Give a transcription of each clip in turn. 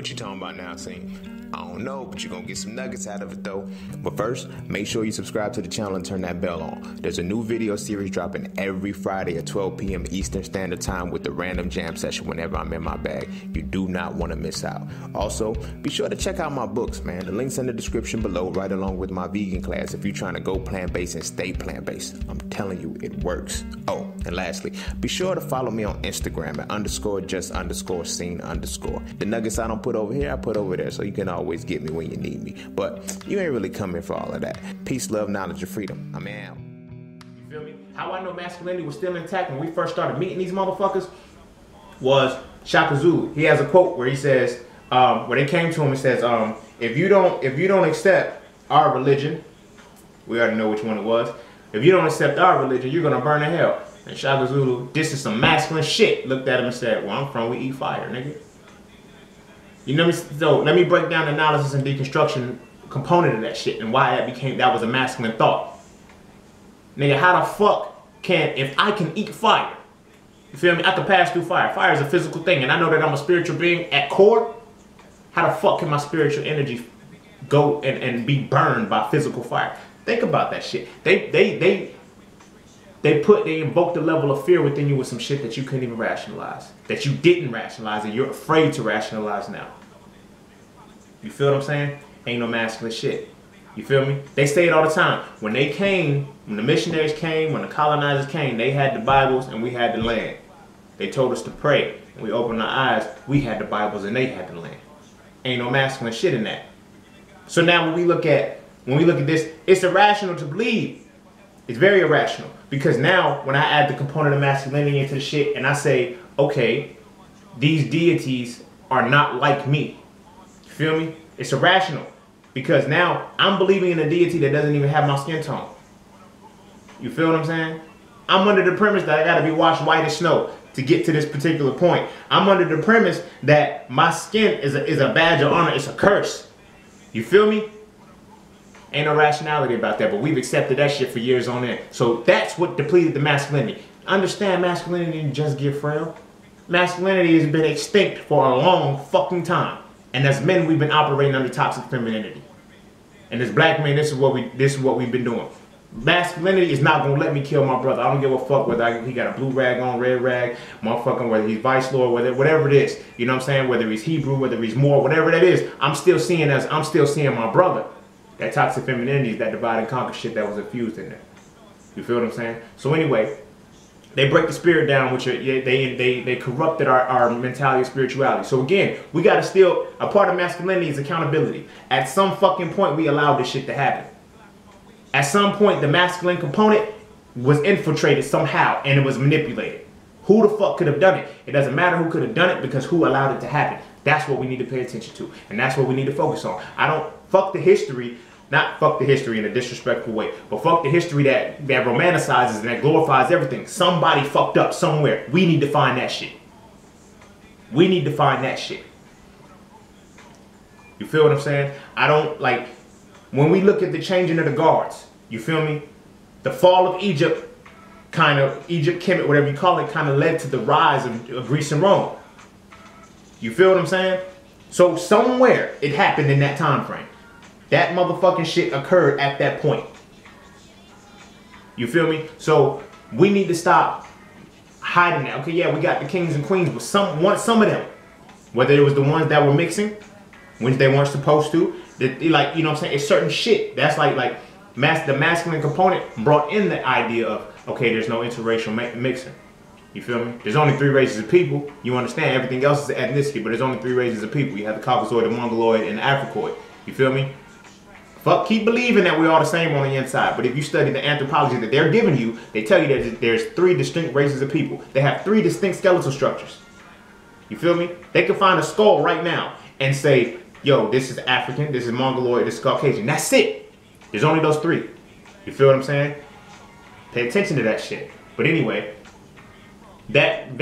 What you talking about now, Cine? I don't know, but you're gonna get some nuggets out of it though. But first, make sure you subscribe to the channel and turn that bell on. There's a new video series dropping every Friday at 12 p.m. Eastern Standard Time with the random jam session whenever I'm in my bag. You do not want to miss out. Also, be sure to check out my books, man. The link's in the description below, right along with my vegan class if you're trying to go plant-based and stay plant-based. I'm telling you, it works. Oh, and lastly, be sure to follow me on Instagram at _just_scene_. The nuggets I don't put over here, I put over there, so you can always get me when you need me. But you ain't really coming for all of that. Peace, love, knowledge, and freedom. I'm out. You feel me? How I know masculinity was still intact when we first started meeting these motherfuckers was Shaka Zulu. He has a quote where he says, where they came to him and says, if you don't accept our religion, we already know which one it was. If you don't accept our religion, you're gonna burn in hell. And Shaka Zulu, this is some masculine shit, looked at him and said, where I'm from, we eat fire, nigga. You know what I mean? So let me break down the analysis and deconstruction component of that shit and why that was a masculine thought. Nigga, how the fuck if I can eat fire, you feel me? I can pass through fire. Fire is a physical thing, and I know that I'm a spiritual being at core. How the fuck can my spiritual energy go and be burned by physical fire? Think about that shit. They invoked a level of fear within you with some shit that you couldn't even rationalize. That you didn't rationalize and you're afraid to rationalize now. You feel what I'm saying? Ain't no masculine shit. You feel me? They say it all the time. When they came, when the missionaries came, when the colonizers came, they had the Bibles and we had the land. They told us to pray. And we opened our eyes, we had the Bibles and they had the land. Ain't no masculine shit in that. So now when we look at this, it's irrational to believe. It's very irrational. Because now, when I add the component of masculinity into the shit and I say, okay, these deities are not like me. You feel me? It's irrational. Because now, I'm believing in a deity that doesn't even have my skin tone. You feel what I'm saying? I'm under the premise that I gotta be washed white as snow to get to this particular point. I'm under the premise that my skin is a badge of honor. It's a curse. You feel me? Ain't no rationality about that, but we've accepted that shit for years on end. So that's what depleted the masculinity. Understand, masculinity didn't just get frail. Masculinity has been extinct for a long fucking time. And as men, we've been operating under toxic femininity. And as black men, this is what we've been doing. Masculinity is not gonna let me kill my brother. I don't give a fuck whether he got a blue rag on, red rag, motherfucking, whether he's vice lord, whatever it is. You know what I'm saying? Whether he's Hebrew, whether he's Moor, whatever that is, I'm still seeing my brother. That toxic femininity is that divide and conquer shit that was infused in there. You feel what I'm saying? So anyway, they break the spirit down, which they corrupted our mentality of spirituality. So again, we gotta still, a part of masculinity is accountability. At some fucking point, we allowed this shit to happen. At some point, the masculine component was infiltrated somehow and it was manipulated. Who the fuck could have done it? It doesn't matter who could have done it because who allowed it to happen. That's what we need to pay attention to. And that's what we need to focus on. I don't fuck the history. Not fuck the history in a disrespectful way, but fuck the history that romanticizes and that glorifies everything. Somebody fucked up somewhere. We need to find that shit. We need to find that shit. You feel what I'm saying? I don't like, when we look at the changing of the guards, you feel me? The fall of Egypt, Kemet, whatever you call it, kind of led to the rise of Greece and Rome. You feel what I'm saying? So somewhere it happened in that time frame. That motherfucking shit occurred at that point. You feel me? So we need to stop hiding that. Okay, yeah, we got the kings and queens, but some of them, whether it was the ones that were mixing, when they weren't supposed to, like, you know what I'm saying? It's certain shit. That's the masculine component brought in the idea of, okay, there's no interracial mixing. You feel me? There's only 3 races of people. You understand? Everything else is ethnicity, but there's only 3 races of people. You have the Caucasoid, the Mongoloid, and the Africoid. You feel me? Fuck, keep believing that we're all the same on the inside. But if you study the anthropology that they're giving you, they tell you that there's 3 distinct races of people. They have 3 distinct skeletal structures. You feel me? They can find a skull right now and say, yo, this is African, this is Mongoloid, this is Caucasian. That's it. There's only those 3. You feel what I'm saying? Pay attention to that shit. But anyway, that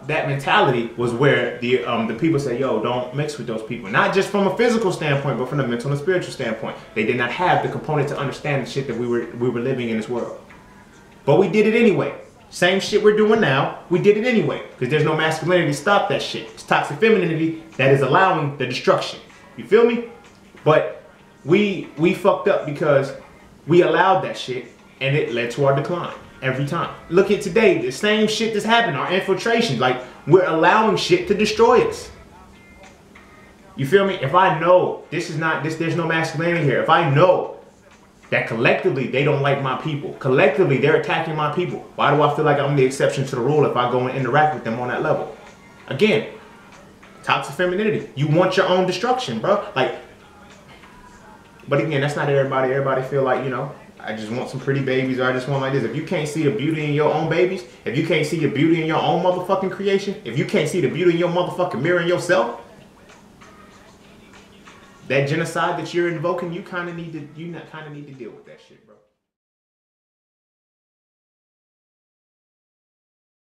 mentality was where the people say, yo, don't mix with those people. Not just from a physical standpoint, but from a mental and spiritual standpoint. They did not have the component to understand the shit that we were living in this world. But we did it anyway. Same shit we're doing now, we did it anyway. Because there's no masculinity to stop that shit. It's toxic femininity that is allowing the destruction. You feel me? But we fucked up because we allowed that shit and it led to our decline every time. Look at today, the same shit that's happened, our infiltration. Like, we're allowing shit to destroy us. You feel me? If I know there's no masculinity here. If I know that collectively they don't like my people, collectively they're attacking my people, why do I feel like I'm the exception to the rule if I go and interact with them on that level? Again, toxic femininity. You want your own destruction, bro. Like, but again, that's not everybody. Everybody feel like, you know, I just want some pretty babies, or I just want like this. If you can't see the beauty in your own babies, if you can't see the beauty in your own motherfucking creation, if you can't see the beauty in your motherfucking mirror in yourself, that genocide that you're invoking, you kind of need to deal with that shit, bro.